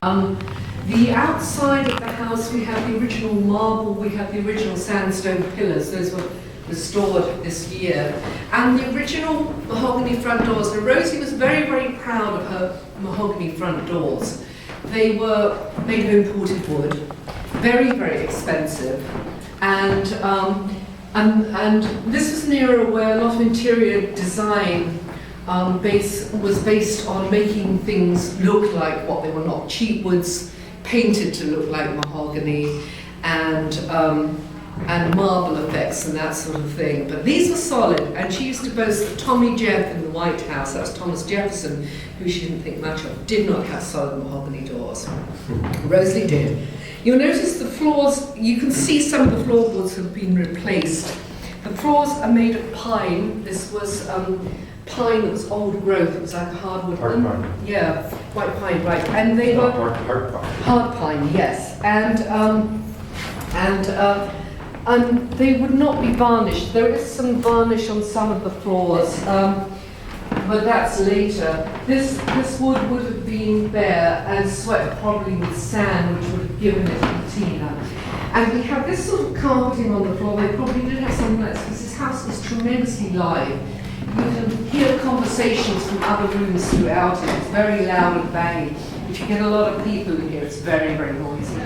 The outside of the house, we have the original marble, we have the original sandstone pillars. Those were restored this year. And the original mahogany front doors. Now, Rosie was very, very proud of her mahogany front doors. They were made of imported wood, very, very expensive. And this was an era where a lot of interior design was based on making things look like what they were not. Cheap woods painted to look like mahogany, and marble effects and that sort of thing. But these were solid, and she used to boast that Tommy Jeff in the White House, that was Thomas Jefferson, who she didn't think much of, did not have solid mahogany doors. Rosalie did. You'll notice the floors, you can see some of the floorboards have been replaced. The floors are made of pine. This was pine that was old growth. It was like a hardwood. Hard pine. Yeah, white pine, right. And they were hard pine. Hard pine, yes. And they would not be varnished. There is some varnish on some of the floors, but that's later. This wood would have been bare and swept probably with sand, which would have given it patina. And we have this sort of carpeting on the floor. They probably did have something like this, because this house is tremendously live. You can hear conversations from other rooms throughout it. It's very loud and banging. If you get a lot of people in here, it's very, very noisy.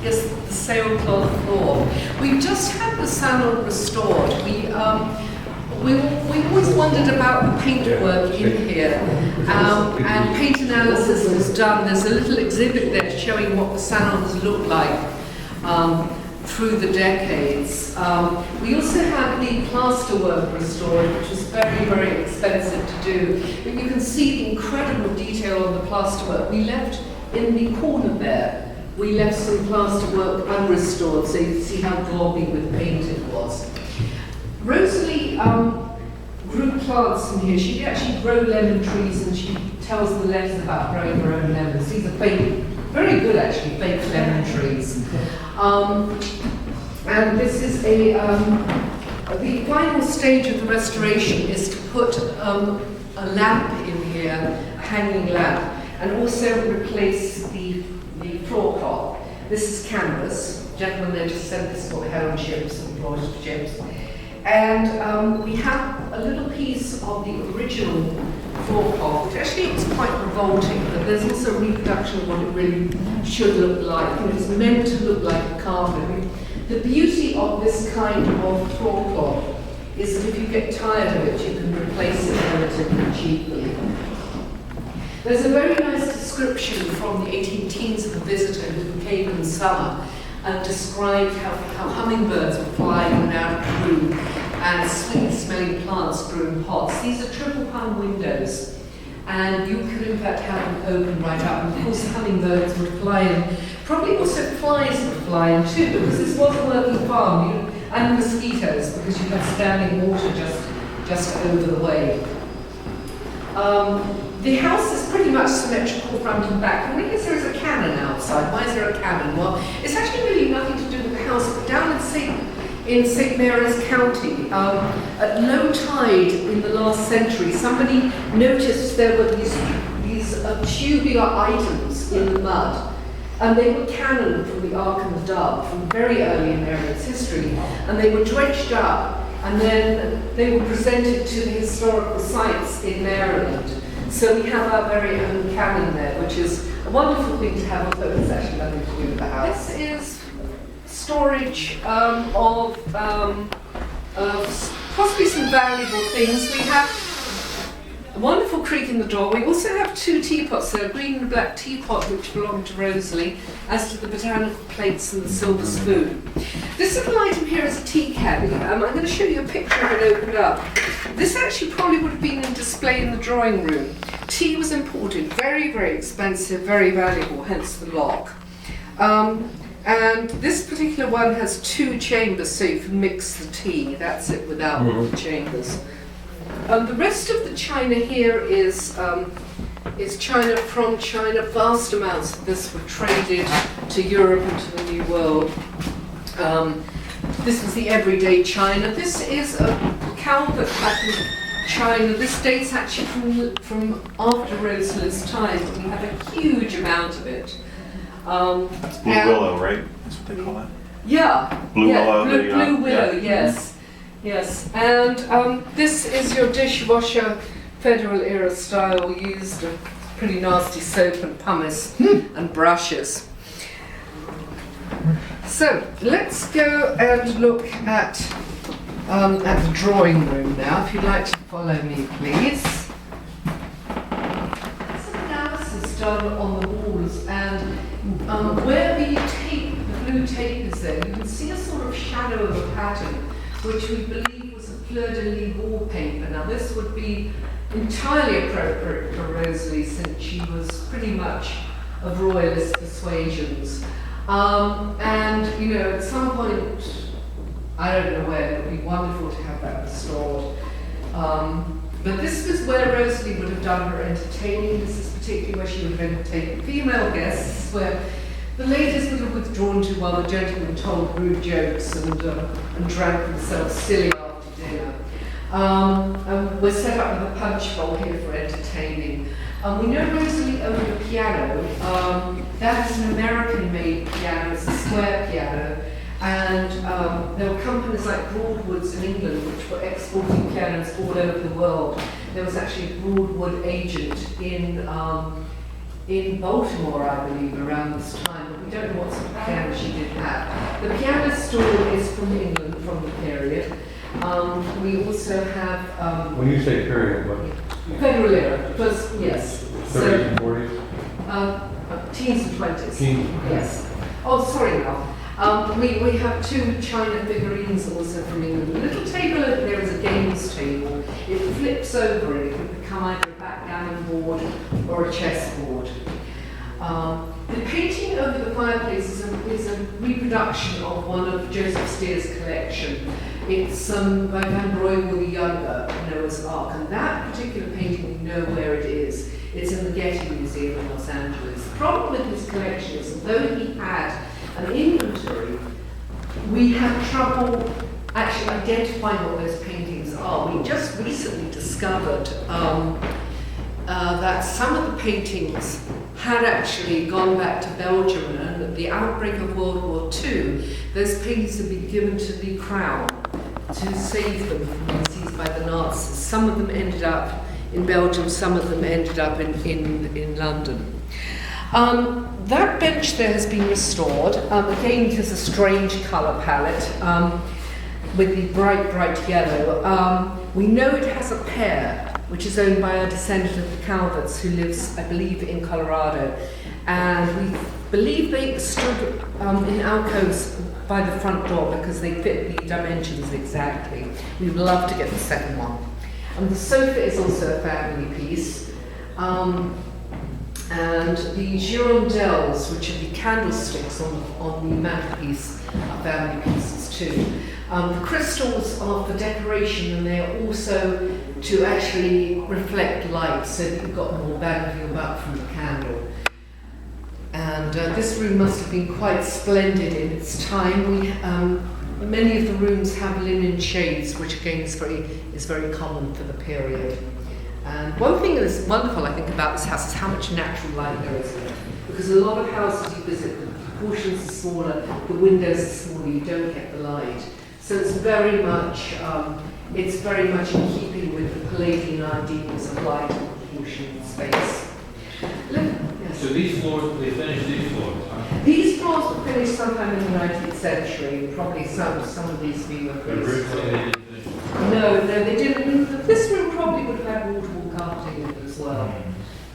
Here's the sailcloth floor. We've just had the salon restored. We always wondered about the paintwork in here, and paint analysis was done. There's a little exhibit there showing what the salon has looked like through the decades. We also had the plaster work restored, which was very, very expensive to do. But you can see the incredible detail on the plaster work. We left in the corner there, we left some plaster work unrestored, so you can see how globby with paint it was. Rosalie grew plants in here. She actually grow lemon trees, and she tells the letters about growing her own lemons. These are fake, very good actually, fake lemon trees. And this is the final stage of the restoration is to put a lamp in here, a hanging lamp, and also replace the floor cloth. This is canvas. Gentlemen, they just sent this for on ships and brought it to ships. And we have a little piece of the original floor cloth, which actually is quite revolting, but there's also a reproduction of what it really should look like. And it's meant to look like a carpet. I mean, the beauty of this kind of floor cloth is that if you get tired of it, you can replace it relatively cheaply. There's a very nice description from the 18 teens of a visitor who came in the summer and described how hummingbirds would fly in and out of the room, and sweet-smelling plants grew in pots. These are triple-hung windows, and you could in fact have them open right up. And of course, hummingbirds would fly in. Probably also flies would fly in too, because this was a working farm, and mosquitoes, because you had standing water just over the way. The house is pretty much symmetrical front and back. And because there is a cannon outside, why is there a cannon? Well, it's actually really nothing to do with the house, but down in St. Mary's County, at low tide in the last century, somebody noticed there were these tubular items in the mud. And they were cannon from the Ark and the Dove from very early in Mary's history. And they were dredged up, and then they were presented to the historical sites in Maryland. So we have our very own cannon there, which is a wonderful thing to have, although it's actually nothing to do with the house. This is storage of possibly some valuable things. We have a wonderful creak in the door. We also have two teapots there, a green and a black teapot, which belong to Rosalie, as to the botanical plates and the silver spoon. This little item here is a tea caddy. I'm going to show you a picture of it opened up. This actually probably would have been in display in the drawing room. Tea was imported, very, very expensive, very valuable, hence the lock. And this particular one has two chambers, so you can mix the tea. That's it without the chambers. The rest of the china here is china from China. Vast amounts of this were traded to Europe and to the New World. This is the everyday china. This is a Calvert pattern china. This dates actually from after Rosalie's time, but we have a huge amount of it. It's blue willow, right? That's what they call it? Yeah. Blue willow. Blue willow, yes. Yes. And this is your dishwasher, Federal era style, used a pretty nasty soap and pumice and brushes. So let's go and look at the drawing room now, if you'd like to follow me, please. Some analysis done on the walls, and where the tape, the blue tape is there, you can see a sort of shadow of a pattern, which we believe was a fleur-de-lis wallpaper. Now this would be entirely appropriate for Rosalie, since she was pretty much of royalist persuasions. And, you know, at some point, I don't know when, it would be wonderful to have that restored. But this was where Rosalie would have done her entertaining. This is particularly where she would have entertained female guests, where the ladies would have withdrawn to while the gentlemen told rude jokes and drank themselves silly after dinner. And we're set up with a punch bowl here for entertaining. We know Rosalie owned a piano. That is an American-made piano. It's a square piano. And there were companies like Broadwood's in England which were exporting pianos all over the world. There was actually a Broadwood agent in Baltimore, I believe, around this time. But we don't know what sort of piano she did have. The piano store is from England, from the period. We also have... when you say period, what? Federal era, first, yes. 30s and 40s? Teens and 20s. Teens. Yes. Oh, sorry, now. We have two china figurines also from England. The little table over there is a games table. It flips over and it can become either a backgammon board or a chessboard. The painting over the fireplace is a reproduction of one of Joseph Stier's collection. It's by Van Royal the Younger, Noah's Ark, and that particular painting, we know where it is. It's in the Getty Museum in Los Angeles. The problem with his collection is, although he had an inventory, we have trouble actually identifying what those paintings are. We just recently discovered that some of the paintings had actually gone back to Belgium, and at the outbreak of World War II, those paintings had been given to the Crown to save them from being seized by the Nazis. Some of them ended up in Belgium, some of them ended up in London. That bench there has been restored. Again, it is a strange colour palette with the bright yellow. We know it has a pair, which is owned by a descendant of the Calverts who lives, I believe, in Colorado. And we believe they stood in alcoves by the front door because they fit the dimensions exactly. We would love to get the second one. The sofa is also a family piece. And the girondelles, which are the candlesticks on the mantelpiece, are family pieces too. The crystals are for decoration, and they are also to actually reflect light so that you've got more bang for your buck from the candle. And this room must have been quite splendid in its time. Many of the rooms have linen shades, which again is very common for the period. And one thing that is wonderful, I think, about this house is how much natural light there is in it. Because a lot of houses you visit, the proportions are smaller, the windows are smaller, you don't get the light. So it's very much in keeping with the Palladian ideals of light and proportion in space. Yes. So these floors, they finished these floors, huh? These floors were finished sometime in the 19th century. Probably some of these were Originally they didn't finish. No, they didn't. This room probably would have had waterfall carpeting in it as well.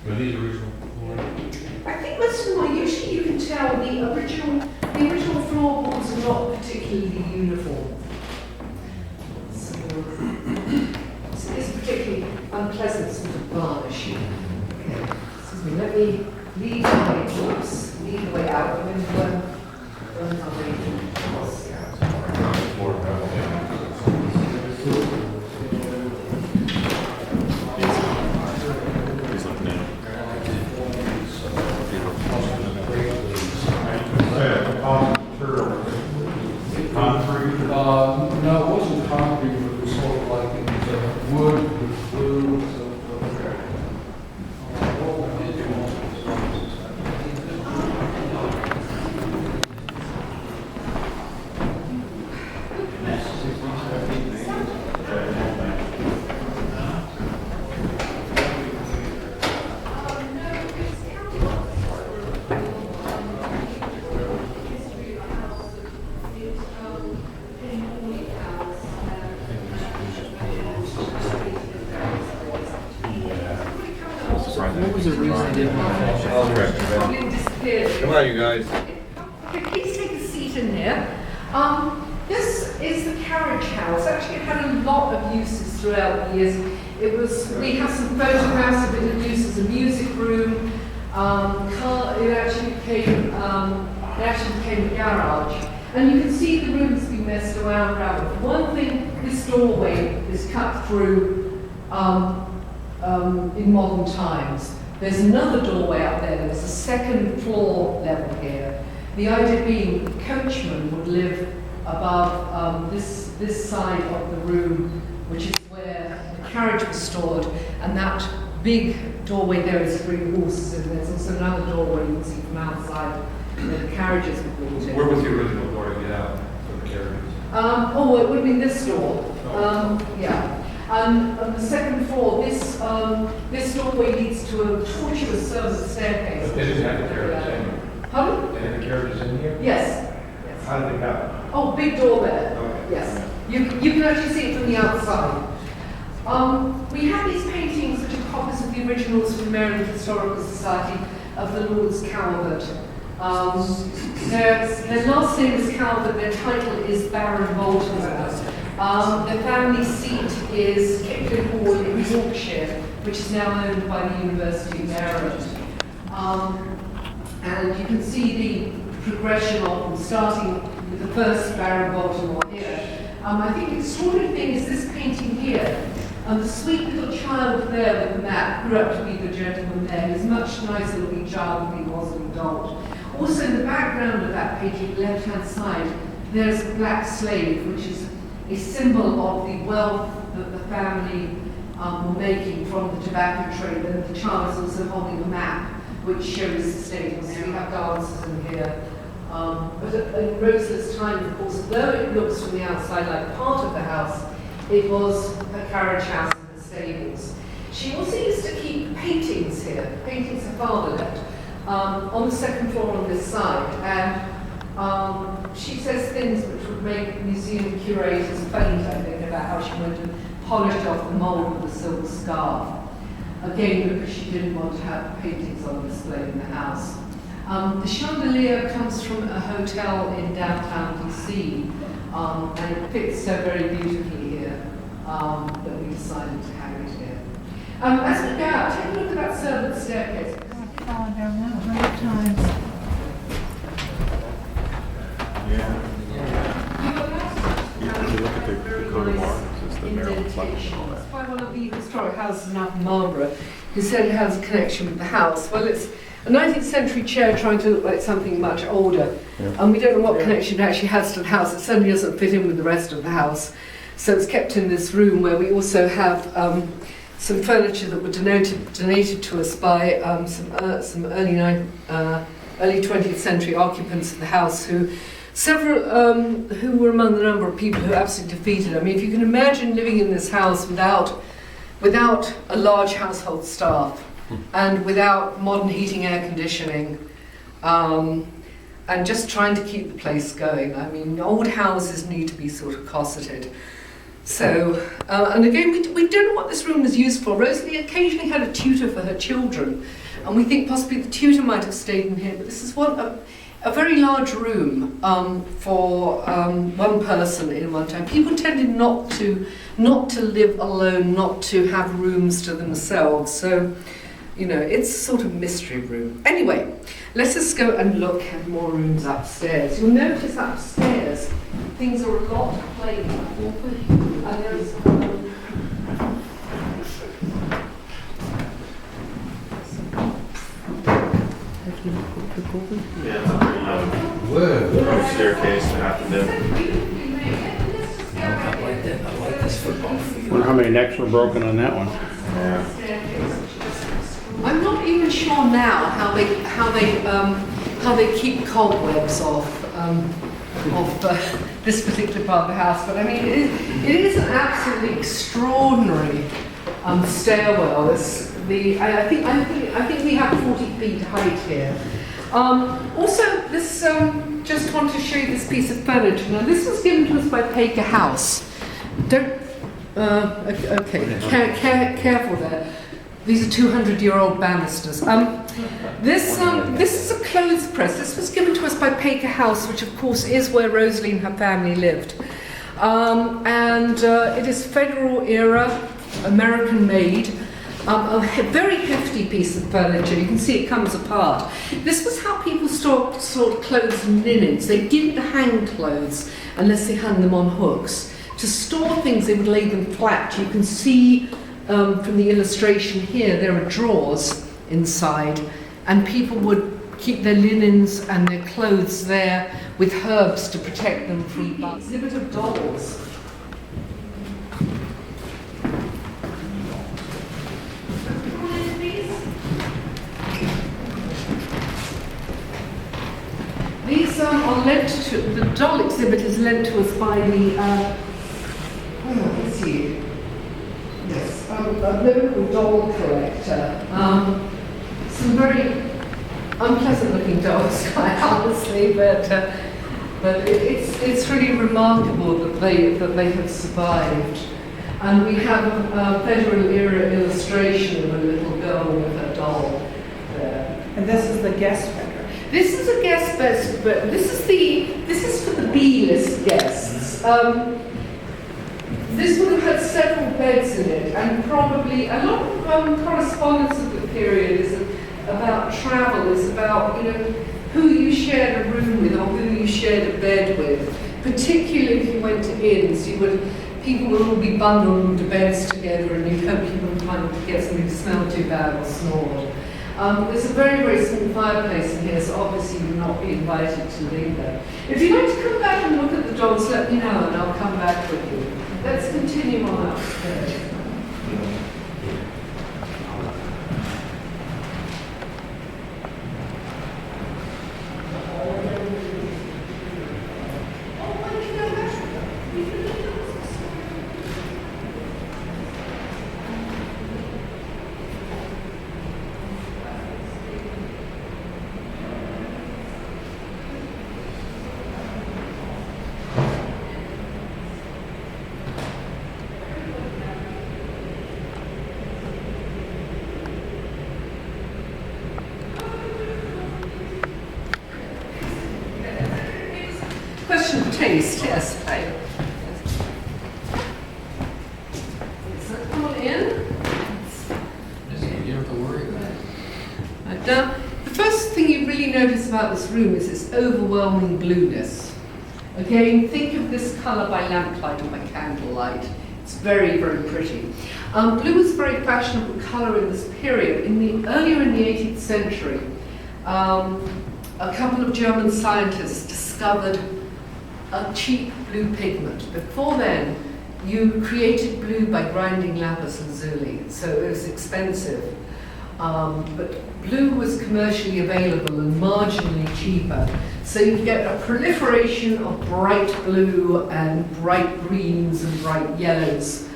Were these original floors? I think most of them are. Usually you can tell the original floorboards are not particularly uniform. So it's particularly unpleasant sort of varnish. Okay. Excuse me, let me lead the way out and then when I'm ready. Concrete? No, it wasn't concrete, but it was sort of like it was wood with blue, so. What was the reason they didn't want to finish it? Probably disappeared. Come on, you guys. Please take a seat in here. This is the Carriage House. Actually, it had a lot of uses throughout the years. We have some photographs of it in use as a music room. It actually became a garage. And you can see the room's been messed around. For one thing, this doorway is cut through in modern times. There's another doorway up there. There's a second floor level here. The idea being the coachman would live above this side of the room, which is where the carriage was stored, and that big doorway there is to bring the horses in. There's also another doorway you can see from outside where the carriages were brought in. Where was the original door to get out for the carriages? It would be this door. Yeah. And on the second floor, this doorway leads to a tortuous servant staircase. But they didn't have the carriages in here? Pardon? They had the carriages in here? Yes. How did they go? Oh, big door there. Okay. Yes. You can actually see it from the outside. We have these paintings which are copies of the originals from the Maryland Historical Society of the Lords Calvert. Their last name is Calvert, their title is Baron Baltimore. Their family seat is Kipling Hall in Yorkshire, which is now owned by the University of Maryland. And you can see the progression of them, starting with the first Baron Baltimore here. I think the extraordinary thing is this painting here. The sweet little child there with the map grew up to be the gentleman there. He's a much nicer looking child than he was an adult. Also in the background of that painting, left-hand side, there's a black slave, which is a symbol of the wealth that the family were making from the tobacco trade. And the child is also holding a map which shows the status. We have dancers in here. But in Rosaline's time, of course, though it looks from the outside like part of the house, it was a carriage house and the stables. She also used to keep paintings here, paintings her father left, on the second floor on this side. And she says things which would make museum curators faint, I think, about how she went and polished off the mould with a silk scarf. Again, because she didn't want to have paintings on display in the house. The chandelier comes from a hotel in downtown DC, and it fits so very beautifully here that we decided to hang it here. As we go out, take a look at that servant staircase. I've fallen down that 100 times. Yeah. You look at the coat of arms, it's the Maryland flag and all that. It's by one of the historic houses in Upper Marlborough, who said it has a connection with the house. Well, it's a 19th century chair trying to look like something much older. And we don't know what connection it actually has to the house. It certainly doesn't fit in with the rest of the house. So it's kept in this room, where we also have some furniture that were donated to us by some early 20th century occupants of the house, who were among the number of people who absolutely defeated. I mean, if you can imagine living in this house without a large household staff, and without modern heating, air conditioning, and just trying to keep the place going. I mean, old houses need to be sort of cosseted. So, and again, we don't know what this room was used for. Rosalie occasionally had a tutor for her children, and we think possibly the tutor might have stayed in here, but this is a very large room for one person in one time. People tended not to live alone, not to have rooms to themselves. So, you know, it's a sort of mystery room. Anyway, let us go and look at more rooms upstairs. You'll notice upstairs things are a lot plainer. And there's Yeah, it's a pretty staircase to have to live. I like that. I like this football field. Wonder how many necks were broken on that one. Yeah. I'm not even sure now how they keep cobwebs off this particular part of the house. But I mean, it is an absolutely extraordinary stairwell. I think we have 40 feet height here. Also, this just want to show you this piece of furniture. Now, this was given to us by Baker House. Don't. Careful there. These are 200-year-old banisters. This is a clothes press. This was given to us by Baker House, which of course is where Rosalie and her family lived. It is Federal era, American made. A very hefty piece of furniture. You can see it comes apart. This was how people stored clothes and linens. They didn't hang clothes unless they hung them on hooks. To store things, they would lay them flat. You can see from the illustration here, there are drawers inside, and people would keep their linens and their clothes there with herbs to protect them from bugs. Exhibit of dolls. These are lent to, the doll exhibit is lent to us by the, let's see, yes, a local doll collector. Some very unpleasant looking dolls, quite honestly, but it's really remarkable that they have survived. And we have a Federal era illustration of a little girl with a doll there. And this is the guest bedroom. This is a guest bed, but this is for the B-list guests. This would have had several beds in it, and probably a lot of correspondence of the period is about travel, is about who you shared a room with or who you shared a bed with. Particularly if you went to inns, people would all be bundled into beds together, and you'd hope you wouldn't find to get somebody who smelled too bad or snored. There's a very, very small fireplace in here, so obviously you will not be invited to leave there. If you'd like to come back and look at the dolls, let me know and I'll come back with you. Let's continue on upstairs. Question of taste, yes. So come on in. You don't have to worry about it. Now, the first thing you really notice about this room is its overwhelming blueness. Okay, think of this colour by lamplight or by candlelight. It's very, very pretty. Blue was a very fashionable colour in this period. Earlier in the 18th century, a couple of German scientists discovered a cheap blue pigment. Before then, you created blue by grinding lapis lazuli, so it was expensive. But blue was commercially available and marginally cheaper. So you get a proliferation of bright blue and bright greens and bright yellows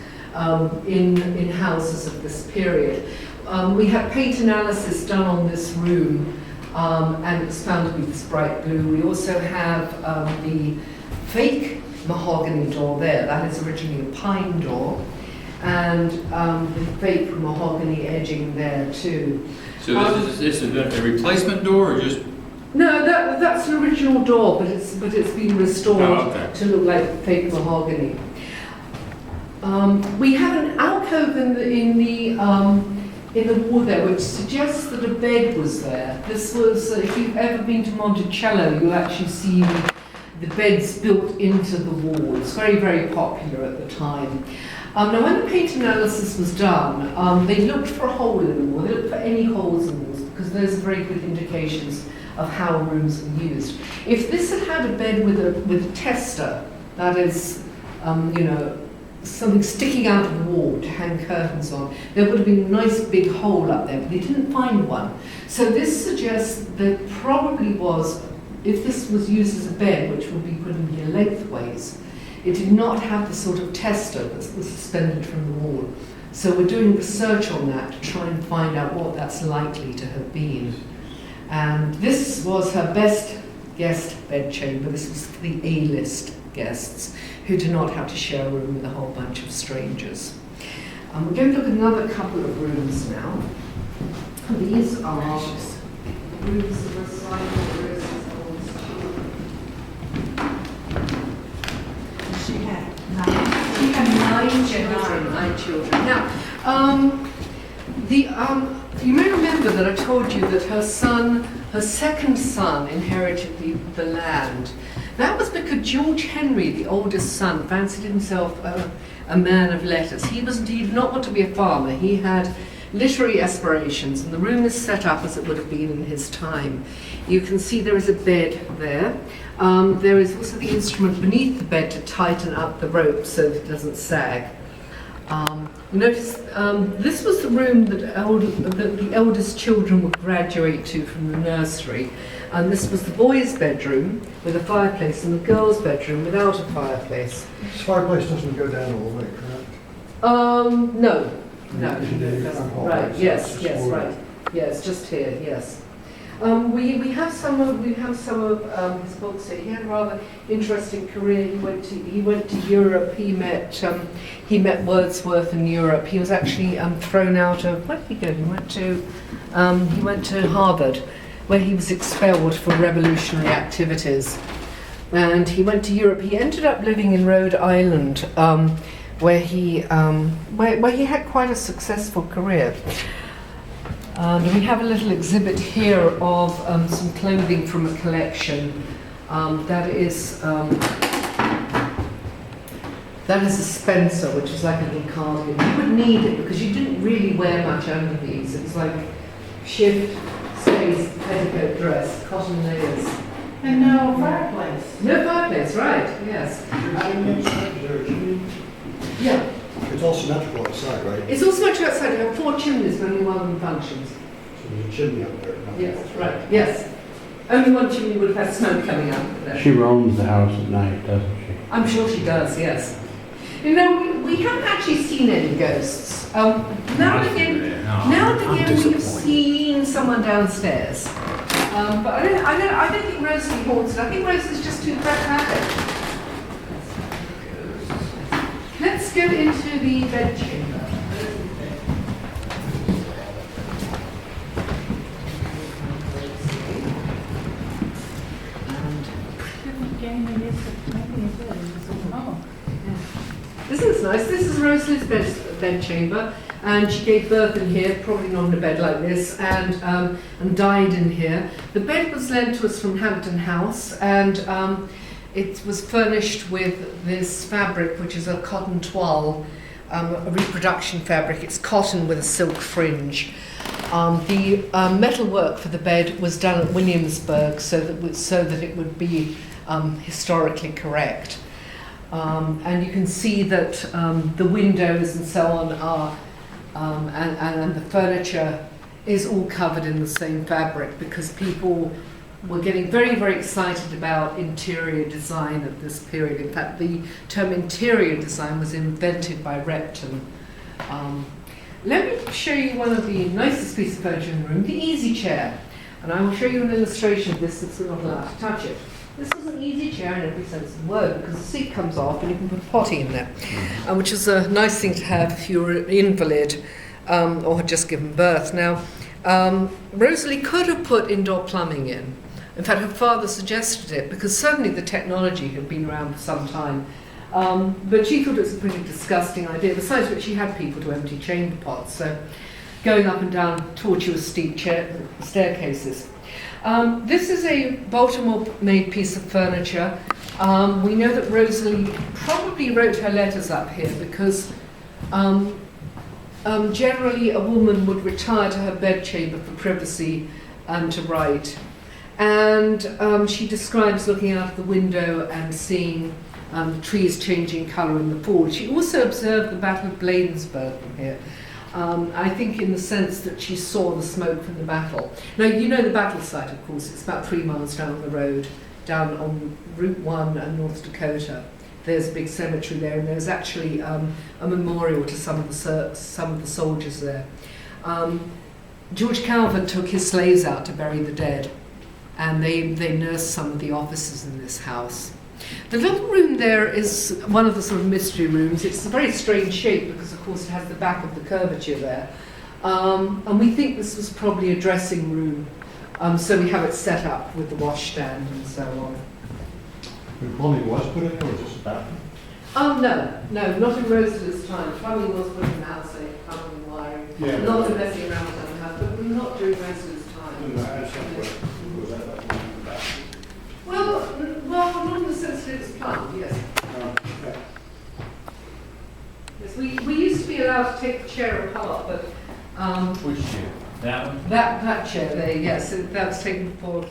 in houses of this period. We had paint analysis done on this room, and it's found to be this bright blue. We also have the fake mahogany door there. That is originally a pine door, and the fake mahogany edging there too. So this is a replacement door or just? No, that's an original door, but it's been restored to look like fake mahogany. We have an alcove in the wall there, which suggests that a bed was there. This was, if you've ever been to Monticello, you'll actually see the beds built into the wall. It's very, very popular at the time. Now, when the paint analysis was done, they looked for a hole in the wall. They looked for any holes in the walls because those are very good indications of how rooms were used. If this had had a bed with a tester, that is, something sticking out of the wall to hang curtains on. There would have been a nice big hole up there, but they didn't find one. So this suggests there probably was, if this was used as a bed, which would be put in here lengthways, it did not have the sort of tester that was suspended from the wall. So we're doing research on that to try and find out what that's likely to have been. And this was her best guest bedchamber. This was for the A-list guests who do not have to share a room with a whole bunch of strangers. We're going to look at another couple of rooms now. These are rooms of Rosalie. She had She had nine children. Now, you may remember that I told you that her second son, inherited the land. That was because George Henry, the oldest son, fancied himself a man of letters. He did not want to be a farmer. He had literary aspirations, and the room is set up as it would have been in his time. You can see there is a bed there. There is also the instrument beneath the bed to tighten up the rope so that it doesn't sag. Notice this was the room that the eldest children would graduate to from the nursery, and this was the boys' bedroom with a fireplace and the girls' bedroom without a fireplace. This fireplace doesn't go down all the way, correct? No. It doesn't. Right. Yes. Right. Yes. Just here. Yes. We have some of his books here. He had a rather interesting career. He went to Europe. He met Wordsworth in Europe. He was actually thrown out of, where did he go? He went to Harvard, where he was expelled for revolutionary activities. And he went to Europe. He ended up living in Rhode Island, where he had quite a successful career. We have a little exhibit here of some clothing from a collection. That is a Spencer, which is like a little cardigan. You would need it because you didn't really wear much under these. It was like shift, stays, petticoat dress, cotton layers. and no fireplace. No fireplace, right? Yes. Yeah. It's all symmetrical outside, right? It's also much outside. You have 4 chimneys, but only one of them functions. So there's a chimney up there. not- Yes, right. Yes. Only one chimney would have had smoke coming out of there. She roams the house at night, doesn't she? I'm sure she does, yes. You know, we haven't actually seen any ghosts. Now and again we've seen someone downstairs. But I don't think Rosalie haunts it. I think Rosalie's just too pragmatic. Let's go into the bedchamber. This is nice. This is Rosalie's bedchamber, and she gave birth in here, probably not in a bed like this, and died in here. The bed was lent to us from Hampton House, and it was furnished with this fabric, which is a cotton toile, a reproduction fabric. It's cotton with a silk fringe. The metalwork for the bed was done at Williamsburg, so that it would be historically correct. And you can see that the windows and so on are, and the furniture is all covered in the same fabric, because people were getting very, very excited about interior design at this period. In fact, the term interior design was invented by Repton. Let me show you one of the nicest pieces of furniture in the room, the easy chair. And I will show you an illustration of this, since we're not allowed to touch it. This is an easy chair in every sense of the word, because the seat comes off and you can put a potty in there, which is a nice thing to have if you're an invalid or had just given birth. Now, Rosalie could have put indoor plumbing in. In fact, her father suggested it, because certainly the technology had been around for some time. But she thought it was a pretty disgusting idea, besides which she had people to empty chamber pots, so going up and down tortuous steep staircases. This is a Baltimore-made piece of furniture. We know that Rosalie probably wrote her letters up here because generally a woman would retire to her bedchamber for privacy and to write. And she describes looking out of the window and seeing trees changing colour in the fall. She also observed the Battle of Bladensburg from here. I think in the sense that she saw the smoke from the battle. Now, you know the battle site, of course. It's about 3 miles down the road, down on Route 1 and North Dakota. There's a big cemetery there, and there's actually a memorial to some of the soldiers there. George Calvert took his slaves out to bury the dead, and they nursed some of the officers in this house. The little room there is one of the sort of mystery rooms. It's a very strange shape because, of course, it has the back of the curvature there. And we think this was probably a dressing room. So we have it set up with the washstand and so on. The plumbing was put in, or was this a bathroom? Oh, no, not in Rosalie's time. Plumbing was put in the house, plumbing, wiring. Yeah. Lots of messing around in the house, but not during Rosalie's time. Was that like a bathroom? Well, not in the sense that it was plumbed, yes. Okay. Yes, we used to be allowed to take the chair apart, but Which chair? That one? that chair there, yes, that was taken forward.